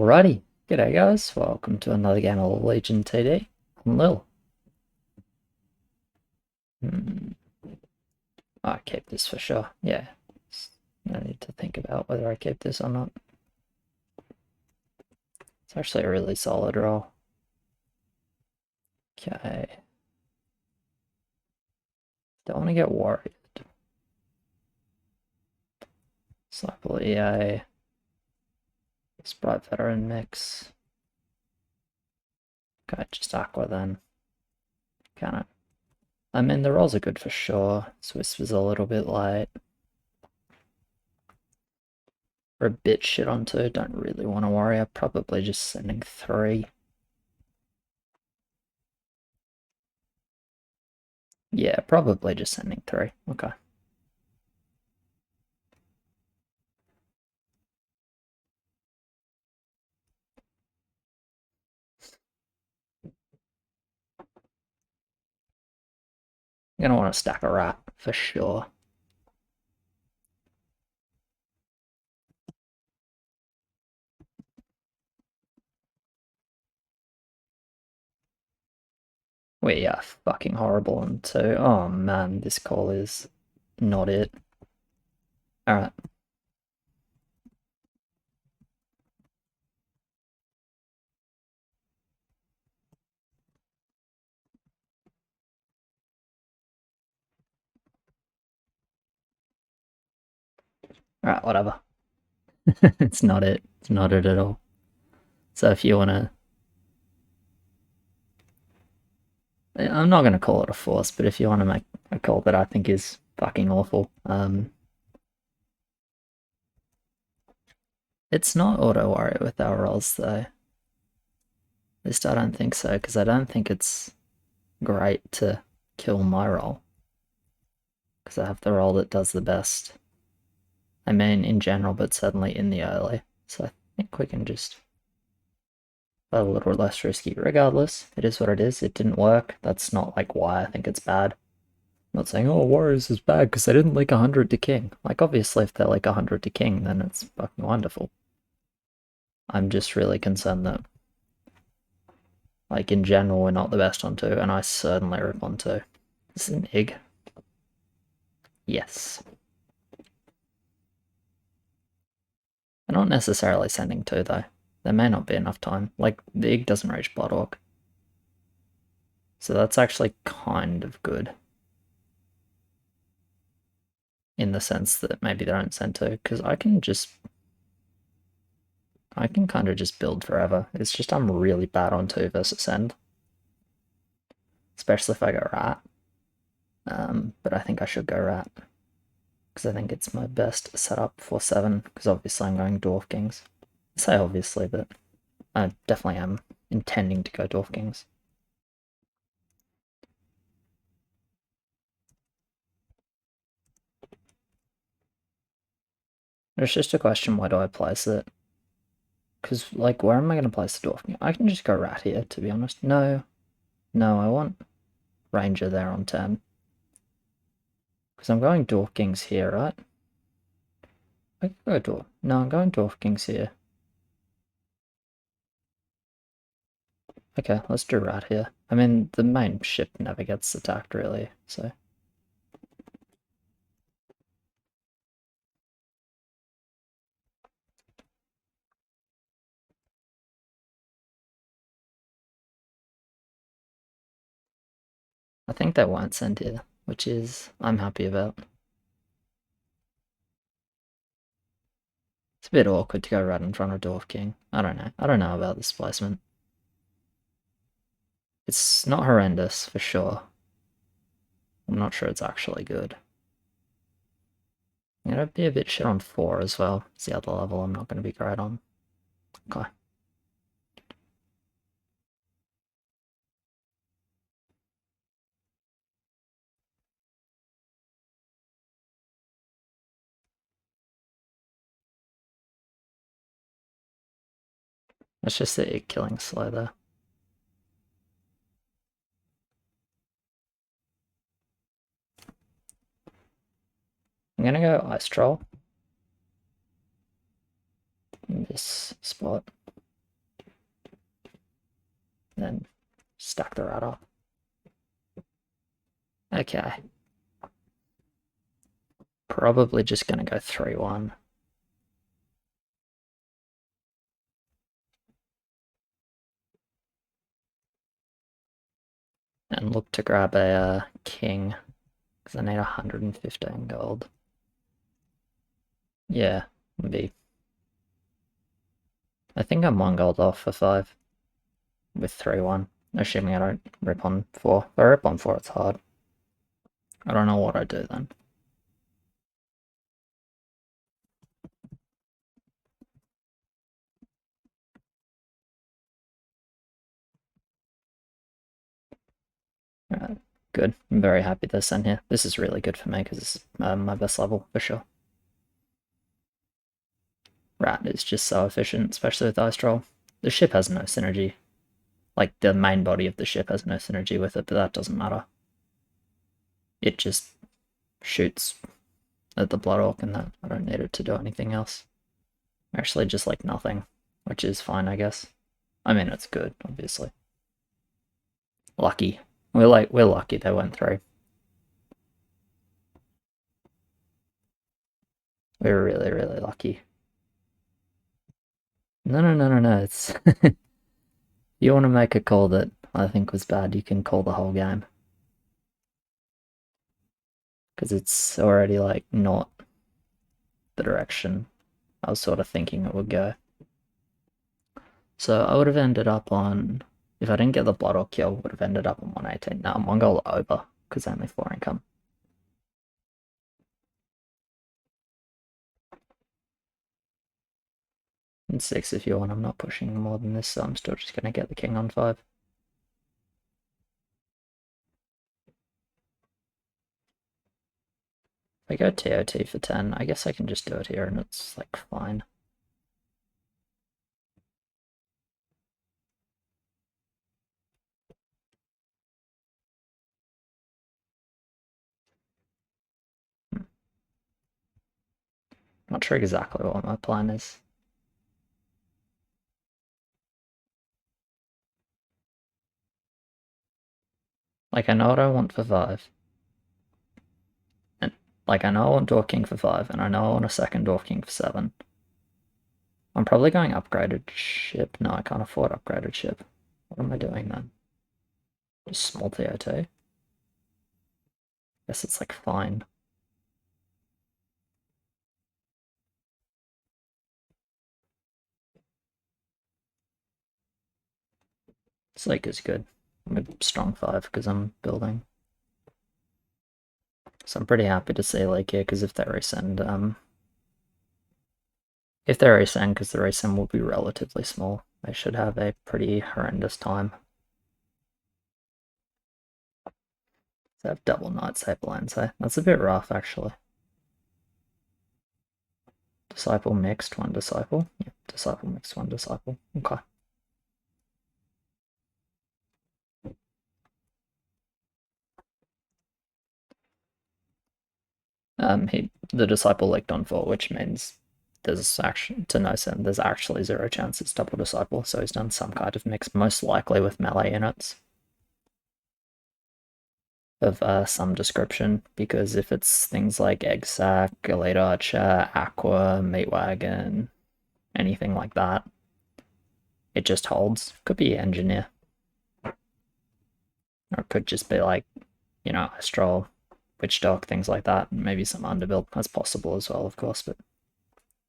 Alrighty, g'day guys, welcome to another game of Legion TD. I'm Lil. I keep this for sure, yeah. No need to think about whether I keep this or not. It's actually a really solid roll. Okay. Don't want to get worried. Cycle EA. Sprite veteran mix. Okay, just Aqua then. Kinda. I mean, the rolls are good for sure. Swiss was a little bit late. We're a bit shit on 2, don't really want to worry. I'm probably just sending 3. Yeah, probably just sending 3. Okay. I'm gonna want to stack a rat for sure. We are fucking horrible on 2. Oh man, this call is not it. Alright. Alright, whatever. It's not it. It's not it at all. So if you wanna... I'm not gonna call it a force, but if you wanna make a call that I think is fucking awful, it's not auto-worry with our rolls though. At least I don't think so, because I don't think it's great to kill my roll. Because I have the roll that does the best. I mean, in general, but certainly in the early. So I think we can just a little less risky. Regardless, it is what it is. It didn't work. That's not like why I think it's bad. I'm not saying, oh, Warriors is bad because they didn't leak 100 to King. Like, obviously, if they leak 100 to King, then it's fucking wonderful. I'm just really concerned that, like, in general, we're not the best on 2, and I certainly rip on 2. This is an egg. Yes. I'm not necessarily sending 2, though. There may not be enough time. Like, the egg doesn't reach Bloodhawk. So that's actually kind of good. In the sense that maybe they don't send 2, because I can kind of just build forever. It's just I'm really bad on 2 versus send. Especially if I go rat. But I think I should go rat. Because I think it's my best setup for 7, because obviously I'm going Dwarf Kings. I say obviously, but I definitely am intending to go Dwarf Kings. It's just a question, where do I place it? Because, like, where am I going to place the Dwarf King? I can just go rat here, to be honest. No, I want Ranger there on 10. Because I'm going Dwarf Kings here, right? I could go Dwarf. No, I'm going Dwarf Kings here. Okay, let's do rat here. I mean, the main ship never gets attacked, really, so... I think they won't send here, which is... I'm happy about. It's a bit awkward to go right in front of Dwarf King. I don't know. I don't know about this placement. It's not horrendous, for sure. I'm not sure it's actually good. I'm gonna be a bit shit on 4 as well. It's the other level I'm not gonna be great on. Okay. It's just the killing slow there. I'm gonna go Ice Troll in this spot. then stack the rat up. Okay. Probably just gonna go 3-1. And look to grab a king, because I need 115 gold. Yeah, maybe. I think I'm 1 gold off for 5 with 3-1, assuming I don't rip on 4. If I rip on 4, it's hard. I don't know what I do then. Alright, good. I'm very happy they're sent here. This is really good for me because it's my best level for sure. Rat is just so efficient, especially with Ice Troll. The ship has no synergy. Like, the main body of the ship has no synergy with it, but that doesn't matter. It just shoots at the Blood Orc and that. I don't need it to do anything else. Actually, just like nothing, which is fine, I guess. I mean, it's good, obviously. Lucky. We're lucky they went through. We're really, really lucky. No. It's you want to make a call that I think was bad, you can call the whole game. Because it's already like not the direction I was sort of thinking it would go. So I would have ended up on, if I didn't get the Blood Orc kill, would have ended up on 118. Now I'm 1 goal over, because only 4 income. And 6 if you want, I'm not pushing more than this, so I'm still just going to get the king on 5. If I go TOT for 10, I guess I can just do it here and it's like fine. Not sure exactly what my plan is. Like, I know what I want for 5. And, like, I know I want Dwarf King for 5, and I know I want a second Dwarf King for 7. I'm probably going upgraded ship. No, I can't afford upgraded ship. What am I doing then? Just small TOT? Guess it's like fine. Slake is good. I'm a strong 5 because I'm building. So I'm pretty happy to see Lake here because if they resend, because the resend will be relatively small, they should have a pretty horrendous time. They have double Knight Sable and so that's a bit rough actually. Disciple mixed, 1 disciple. Yep, disciple mixed, 1 disciple. Okay. The disciple leaked on 4, which means there's actually, to no sense, there's actually 0 chance it's double disciple, so he's done some kind of mix, most likely with melee units of some description, because if it's things like Egg Sack, Elite Archer, Aqua, Meat Wagon, anything like that, it just holds. Could be Engineer. Or it could just be like, you know, Astral, Witch Dog, things like that, and maybe some underbuild. That's possible as well, of course, but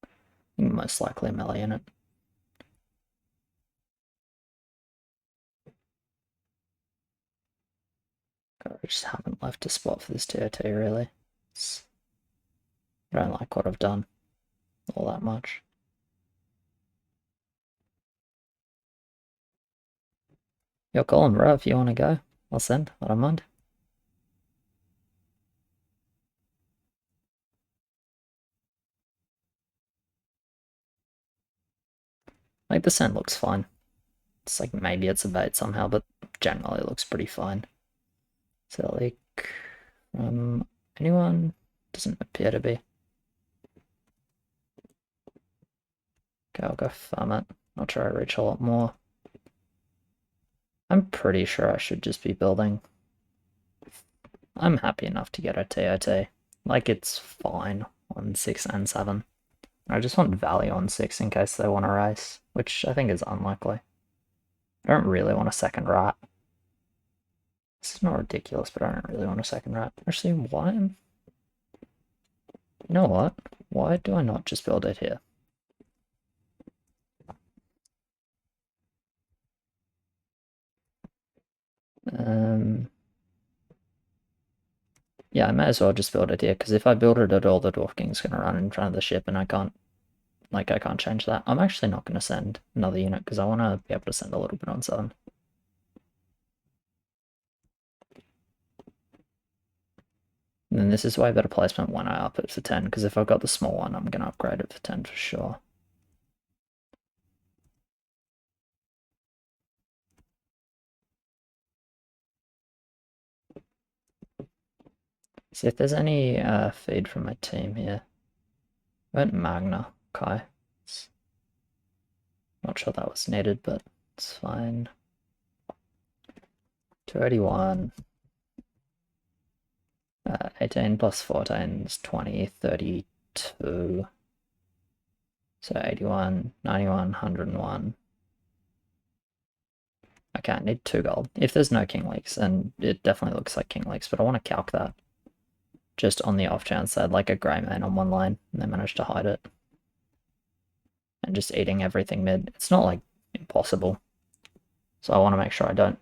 I think most likely a melee unit. God, I just haven't left a spot for this TOT really. I don't like what I've done all that much. You're calling, bro, if you want to go. I'll send, I don't mind. Like, the send looks fine. It's like maybe it's a bait somehow, but generally it looks pretty fine. So, like, anyone? Doesn't appear to be. Okay, I'll go farm it. I'll try to reach a lot more. I'm pretty sure I should just be building. I'm happy enough to get a TOT. Like, it's fine on 6 and 7. I just want value on 6 in case they want to race, which I think is unlikely. I don't really want a second rat. This is not ridiculous, but I don't really want a second rat. Actually, why? You know what? Why do I not just build it here? Yeah, I may as well just build it here, because if I build it at all, the Dwarf King's going to run in front of the ship, and I can't change that. I'm actually not going to send another unit, because I want to be able to send a little bit on 7. And then this is way better placement when I up it for 10, because if I've got the small one, I'm going to upgrade it for 10 for sure. See if there's any feed from my team here. I went Magna, okay. Not sure that was needed, but it's fine. 281. 18 plus 14 is 20, 32. So 81, 91, 101. Okay, I need 2 gold. If there's no King Leaks, and it definitely looks like King Leaks, but I want to calc that. Just on the off chance they had like a grey man on one line, and they managed to hide it. And just eating everything mid. It's not like impossible. So I want to make sure I don't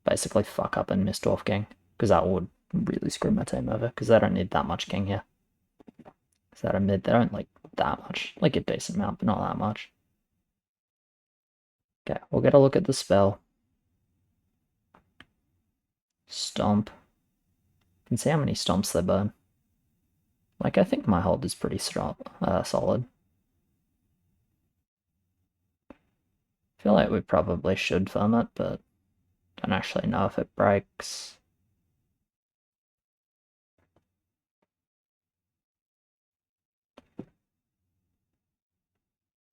basically fuck up and miss Dwarf King, because that would really screw my team over, because they don't need that much King here. Is that a mid? They don't like that much. Like a decent amount, but not that much. Okay, we'll get a look at the spell. Stomp. You can see how many stomps they burn. Like, I think my hold is pretty solid. I feel like we probably should firm it, but don't actually know if it breaks.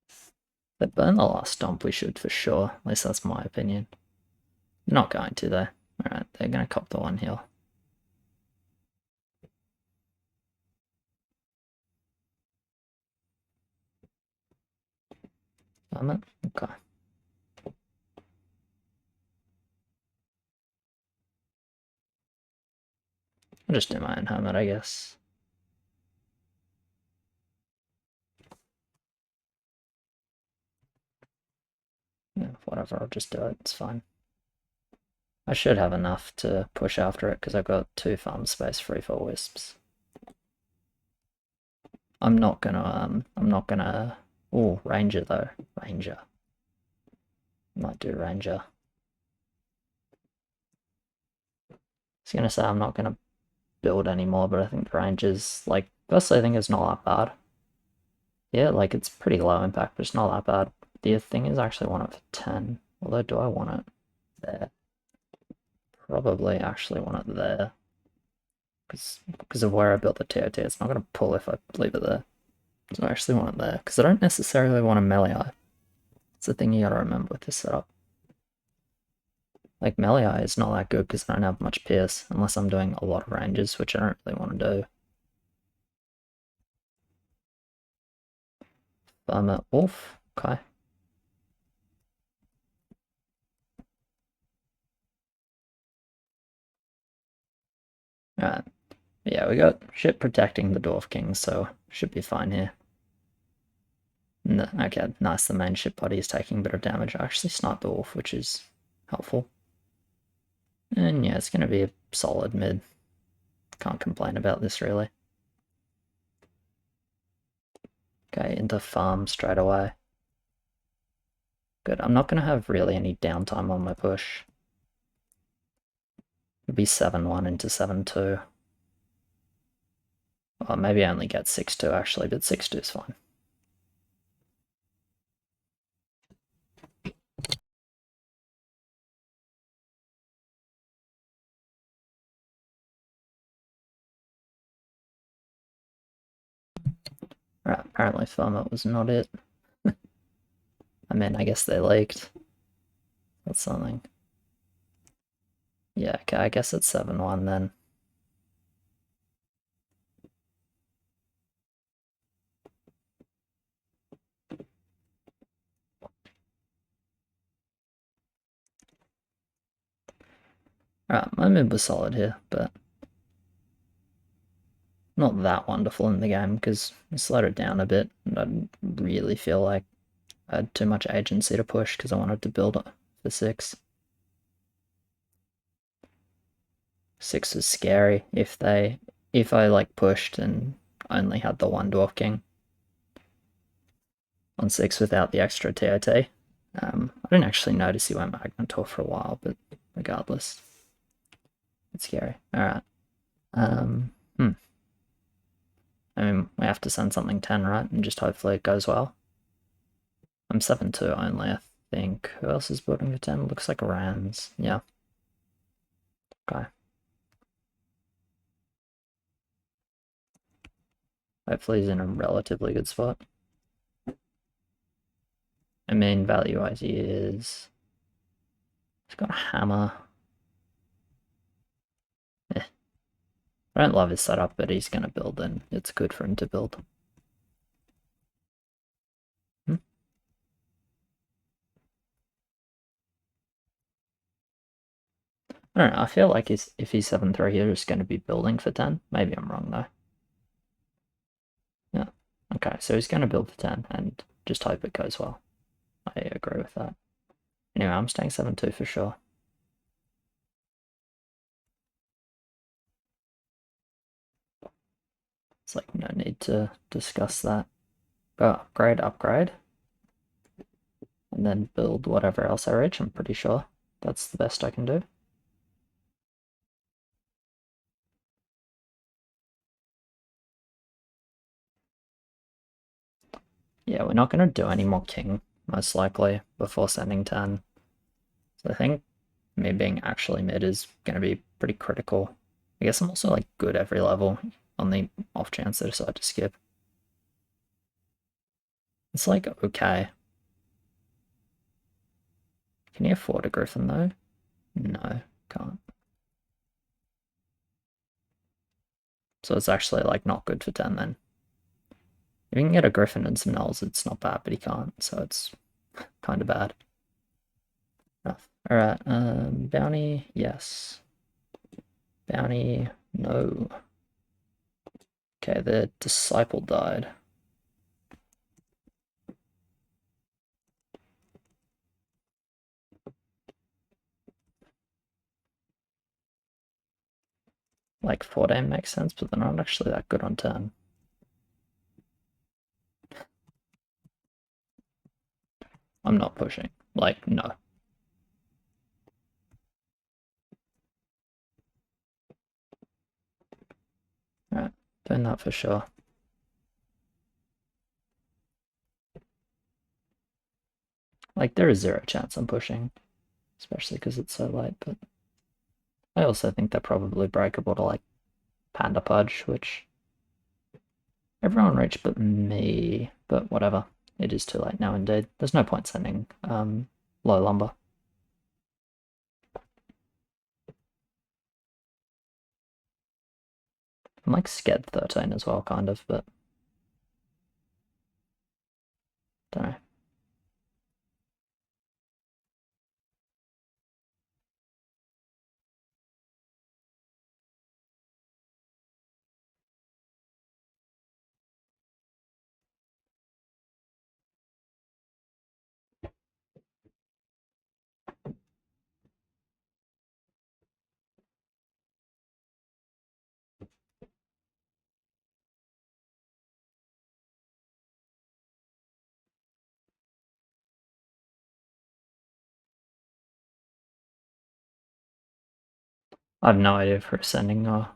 If they burn the last stomp, we should for sure. At least that's my opinion. They're not going to, though. Alright, they're going to cop the 1 heal. Firm it? Okay. I'll just do my own hermit, I guess. Yeah, whatever, I'll just do it, it's fine. I should have enough to push after it, because I've got 2 farm space free for wisps. I'm not gonna, oh, ranger though, ranger. Might do ranger. I was gonna say I'm not gonna build anymore, but I think the ranger's, like, firstly I think it's not that bad. Yeah, like, it's pretty low impact, but it's not that bad. The thing is, I actually want it for 10, although do I want it there? Probably actually want it there. Because of where I built the TOT, it's not going to pull if I leave it there. So I actually want it there, because I don't necessarily want a melee. It's the thing you gotta remember with this setup. Like, melee is not that good because I don't have much pierce, unless I'm doing a lot of ranges, which I don't really want to do. Farm it off, okay. Alright, yeah, we got shit protecting the Dwarf King, so should be fine here. No, okay, nice, the main ship body is taking a bit of damage. I actually sniped the wolf, which is helpful. And yeah, it's going to be a solid mid. Can't complain about this, really. Okay, into farm straight away. Good, I'm not going to have really any downtime on my push. It'll be 7-1 into 7-2. Well, maybe I only get 6-2 actually, but 6-2 is fine. Right, apparently farm was not it. I mean, I guess they leaked. That's something. Yeah, okay, I guess it's 7-1 then. Alright, my mid was solid here, but not that wonderful in the game because I slowed it down a bit and I didn't really feel like I had too much agency to push because I wanted to build it for 6. 6 was scary if I like pushed and only had the one Dwarf King on 6 without the extra TOT. I didn't actually notice he went Magnetor for a while, but regardless, it's scary. Alright. Hmm. I mean, we have to send something 10, right? And just hopefully it goes well. I'm 7-2 only, I think. Who else is building for 10? Looks like Rans. Yeah. Okay. Hopefully he's in a relatively good spot. I mean, value-wise he is. He's got a hammer. Eh. I don't love his setup, but he's going to build and it's good for him to build. Hmm? I don't know, I feel like if he's 7-3 here, he's going to be building for 10. Maybe I'm wrong though. Yeah. Okay, so he's going to build for 10 and just hope it goes well. I agree with that. Anyway, I'm staying 7-2 for sure. It's like no need to discuss that. Go upgrade, upgrade. And then build whatever else I reach, I'm pretty sure. That's the best I can do. Yeah, we're not going to do any more king, most likely, before sending 10. So I think me being actually mid is going to be pretty critical. I guess I'm also like good every level on the off chance I decide to skip. It's like okay. Can you afford a griffin though? No, can't. So it's actually like not good for 10 then. If you can get a griffin and some nulls, it's not bad, but he can't, so it's kind of bad. Alright, bounty, yes. Bounty, no. Okay, the disciple died. Like 14 makes sense, but they're not actually that good on turn. I'm not pushing. Like, no. Alright, doing that for sure. Like, there is 0 chance I'm pushing, especially because it's so late, but I also think they're probably breakable to, like, Panda Pudge, which everyone reached but me, but whatever. It is too late now, indeed. There's no point sending low lumber. I'm like scared 13 as well, kind of, but don't know. I have no idea if we're sending or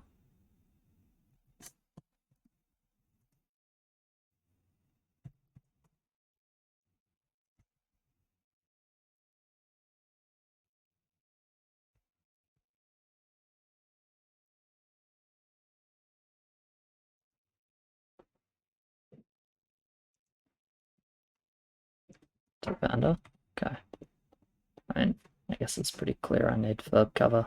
to Panda. Okay. I mean, I guess it's pretty clear I need verb cover.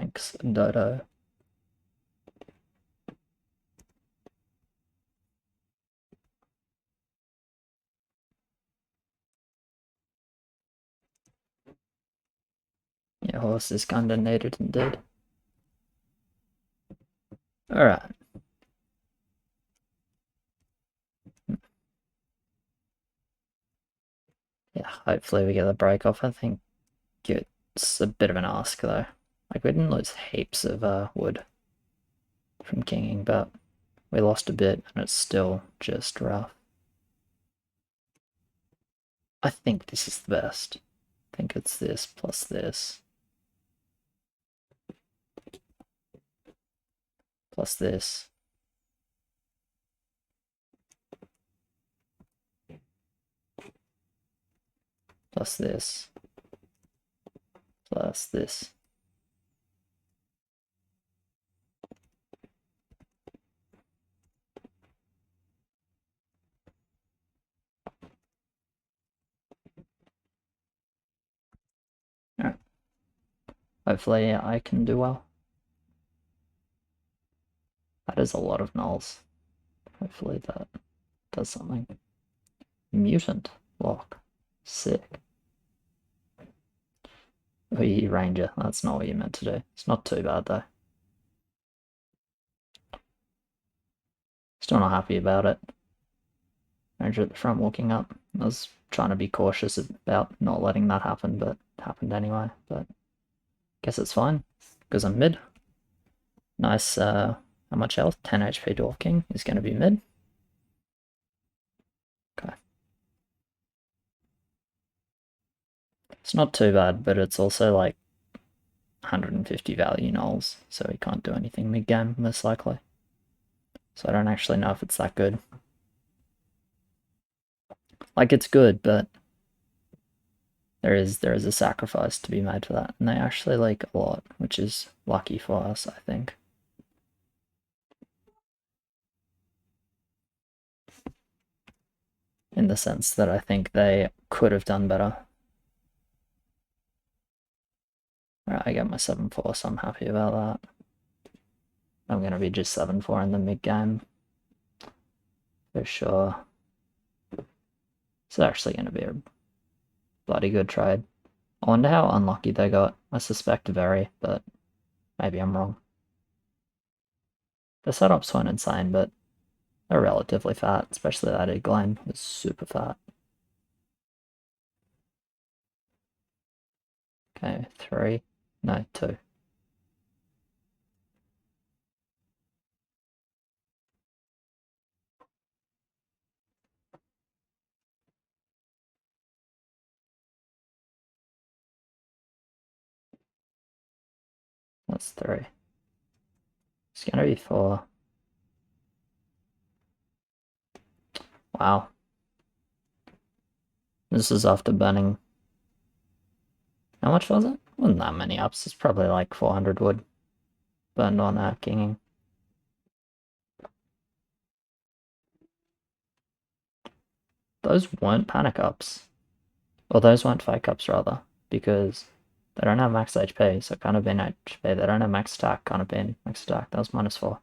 Thanks, Dodo. Yeah, horse is kinda needed indeed. Alright. Yeah, hopefully we get the break off. I think it's a bit of an ask though. Like, we didn't lose heaps of wood from kinging, but we lost a bit and it's still just rough. I think this is the best. I think it's this plus this. Plus this. Plus this. Plus this. Alright. Hopefully I can do well. That is a lot of nulls. Hopefully that does something. Mutant lock. Sick. Oh, you ranger. That's not what you meant to do. It's not too bad though. Still not happy about it. Ranger at the front walking up. I was trying to be cautious about not letting that happen, but it happened anyway. But guess it's fine, because I'm mid. Nice, how much health? 10 HP Dwarf King is going to be mid. Okay. It's not too bad, but it's also like 150 value nulls, so he can't do anything mid-game, most likely. So I don't actually know if it's that good. Like, it's good, but there is a sacrifice to be made for that, and they actually like a lot, which is lucky for us, I think. In the sense that I think they could have done better. Alright, I get my 7-4, so I'm happy about that. I'm going to be just 7-4 in the mid-game. For sure. It's actually going to be a bloody good trade. I wonder how unlucky they got. I suspect very, but maybe I'm wrong. The setups weren't insane, but they're relatively fat, especially that egg line was super fat. Okay, 3. No, 2. That's 3. It's gonna be 4. Wow. This is after burning. How much was it? Wasn't that many ups. It's probably like 400 wood burned on kinging. Those weren't panic ups. Or those weren't fake ups, rather, because they don't have max HP, so kind of been HP. They don't have max attack, kind of been max attack. That was -4.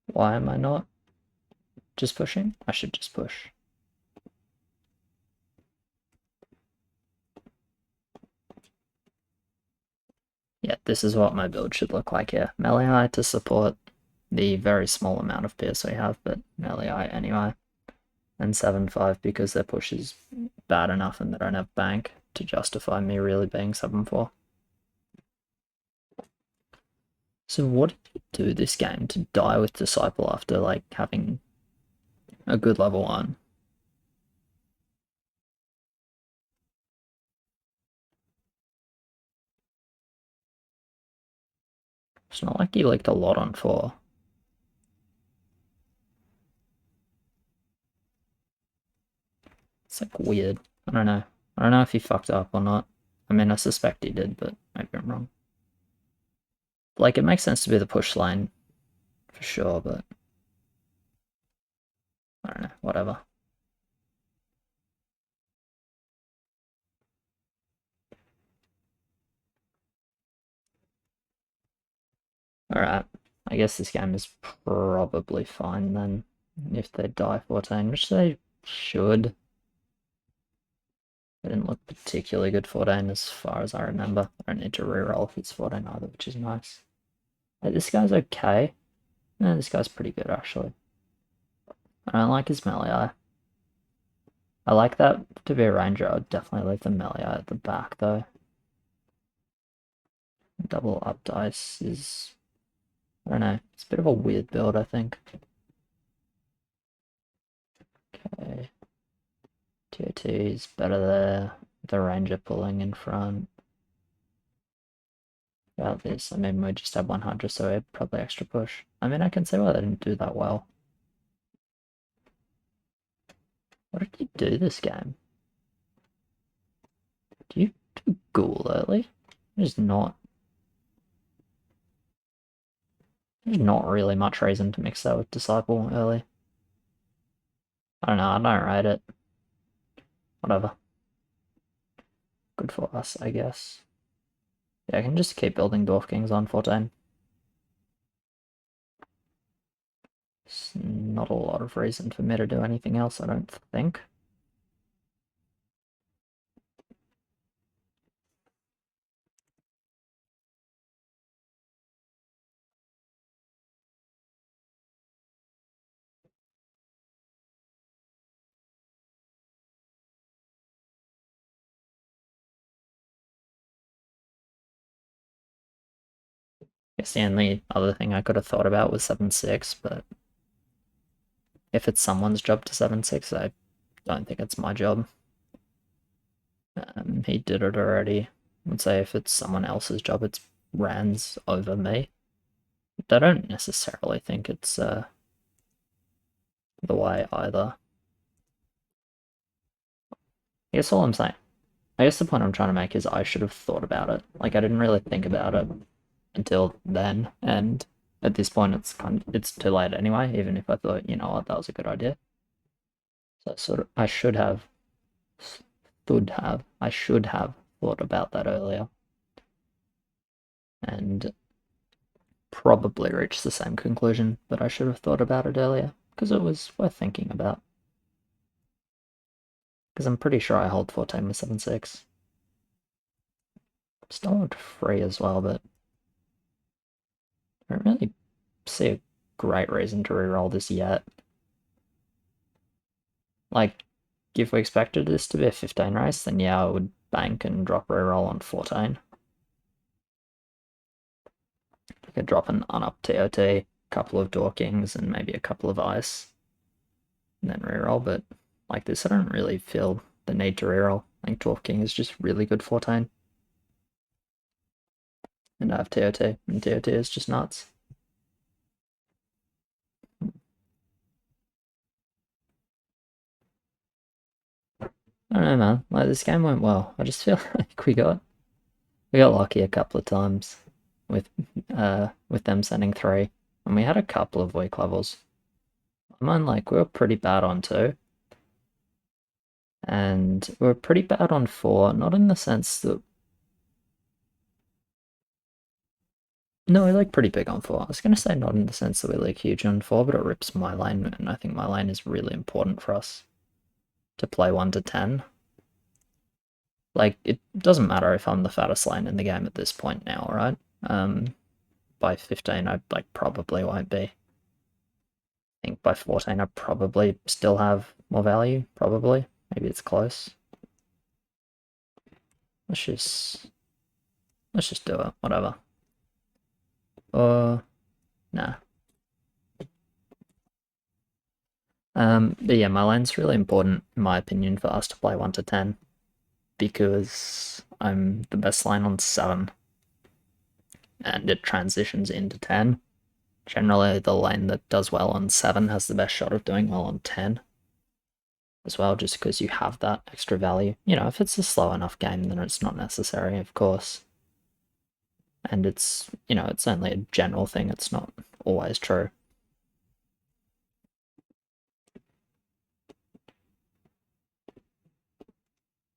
Why am I not just pushing? I should just push. Yeah, this is what my build should look like here. Melee eye to support the very small amount of pierce we have, but melee eye anyway. And 7-5 because their push is bad enough and they don't have bank to justify me really being 7-4. So what did you do this game to die with Disciple after like having a good level 1? It's not like he leaked a lot on 4. It's like weird. I don't know. I don't know if he fucked up or not. I mean, I suspect he did, but maybe I'm wrong. Like, it makes sense to be the push lane, for sure, but I don't know, whatever. Alright, I guess this game is probably fine then, if they die 14, which they should. They didn't look particularly good 14 as far as I remember. I don't need to reroll if it's 14 either, which is nice. Hey, this guy's okay. No, this guy's pretty good actually. I don't like his melee. I like that to be a ranger. I'd definitely leave the melee at the back though. Double up dice is, I don't know, it's a bit of a weird build, I think. Okay. TOT is better there. The ranger pulling in front. About this, I mean, we just had 100, so we probably extra push. I mean, I can see why they didn't do that well. What did you do this game? Do you do ghoul early? There's not really much reason to mix that with disciple early. I don't know, I don't rate it. Whatever. Good for us, I guess. Yeah, I can just keep building Dwarf Kings on 14. It's not a lot of reason for me to do anything else, I don't think. I guess the only other thing I could have thought about was 7-6, but if it's someone's job to 7-6, I don't think it's my job. He did it already. I would say if it's someone else's job, it's Rand's over me. But I don't necessarily think it's the way either. I guess all I'm saying, I guess the point I'm trying to make is I should have thought about it. Like, I didn't really think about it until then, and at this point it's too late anyway, even if I thought, you know what, that was a good idea. So sort of, I should have thought about that earlier. And probably reached the same conclusion, but I should have thought about it earlier, because it was worth thinking about. Because I'm pretty sure I hold 14 with 7-6. Still hold free as well, but I don't really see a great reason to reroll this yet. Like, if we expected this to be a 15 race, then yeah, I would bank and drop reroll on 14. I could drop an unup TOT, a couple of Door Kings, and maybe a couple of Ice, and then reroll, but like this, I don't really feel the need to reroll. I think Dwarf King is just really good 14. And I have TOT, and TOT is just nuts. I don't know, man. Like, this game went well. I just feel like we got lucky a couple of times with them sending 3, and we had a couple of weak levels. I mean, like, we were pretty bad on 2, and we were pretty bad on 4. Not in the sense that, no, we like pretty big on 4. I was gonna say not in the sense that we like huge on 4, but it rips my lane, and I think my lane is really important for us to play 1 to 10. Like, it doesn't matter if I'm the fattest lane in the game at this point now, right? By 15, I like probably won't be. I think by 14, I probably still have more value. Probably, maybe it's close. Let's just do it. Whatever. Nah. But yeah, my lane's really important, in my opinion, for us to play 1 to 10. Because I'm the best lane on 7. And it transitions into 10. Generally, the lane that does well on 7 has the best shot of doing well on 10. As well, just because you have that extra value. You know, if it's a slow enough game, then it's not necessary, of course. And it's, you know, it's only a general thing, it's not always true.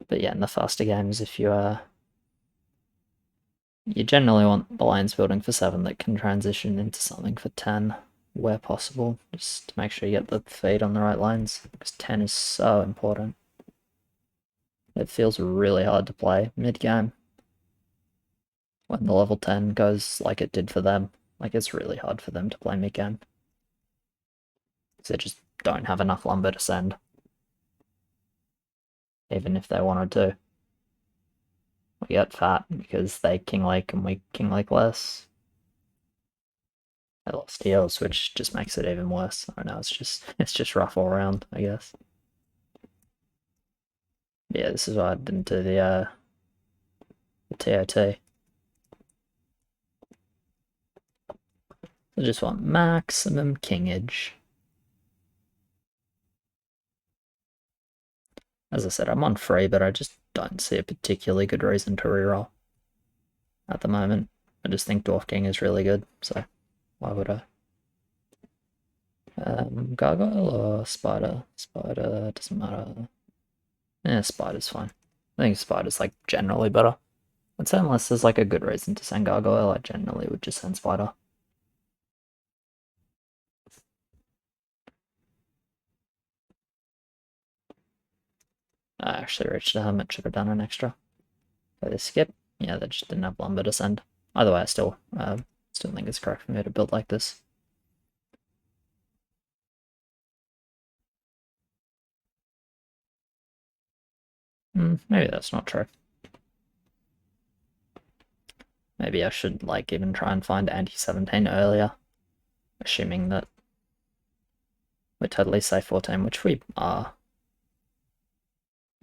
But yeah, in the faster games, if you generally want alliance building for 7 that can transition into something for 10 where possible, just to make sure you get the feed on the right lines, because 10 is so important. It feels really hard to play mid-game when the level 10 goes like it did for them. Like, it's really hard for them to play mid-game. Because they just don't have enough lumber to send. Even if they wanted to. We get fat because they King Lake and we King Lake less. I lost heals, which just makes it even worse. I don't know, it's just rough all around, I guess. Yeah, this is why I didn't do the TOT. I just want maximum kingage. As I said, I'm on free, but I just don't see a particularly good reason to reroll at the moment. I just think Dwarf King is really good, so why would I? Gargoyle or Spider? Spider, doesn't matter. Yeah, Spider's fine. I think Spider's like generally better. I'd say unless there's like a good reason to send Gargoyle, I generally would just send Spider. I actually reached a hermit, should have done an extra. Play the skip. Yeah, they just didn't have lumber to send. Either way, I still think it's correct for me to build like this. Maybe that's not true. Maybe I should like even try and find anti-17 earlier, assuming that we're totally safe 14, which we are.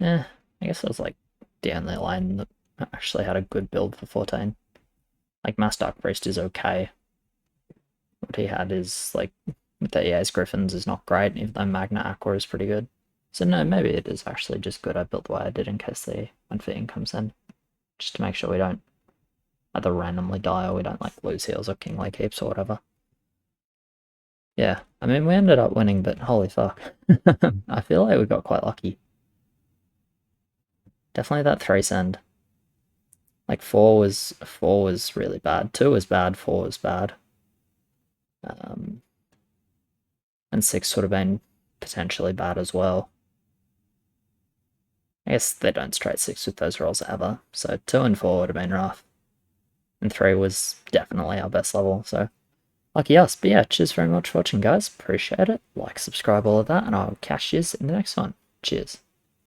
I guess it was like the only line that actually had a good build for 14. Like, Mass Dark Priest is okay. What he had is, like, with the EA's Griffins is not great, even though Magna Aqua is pretty good. So no, maybe it is actually just good I built the way I did in case the Unfitting comes in. Just to make sure we don't either randomly die or we don't, like, lose heals or King Lake heaps or whatever. Yeah, I mean, we ended up winning, but holy fuck. I feel like we got quite lucky. Definitely that 3 send. Like 4 was really bad. 2 was bad, 4 was bad. And 6 would have been potentially bad as well. I guess they don't straight 6 with those rolls ever, so 2 and 4 would have been rough. And 3 was definitely our best level, so lucky us. But yeah, cheers very much for watching, guys. Appreciate it. Like, subscribe, all of that, and I'll catch you in the next one. Cheers.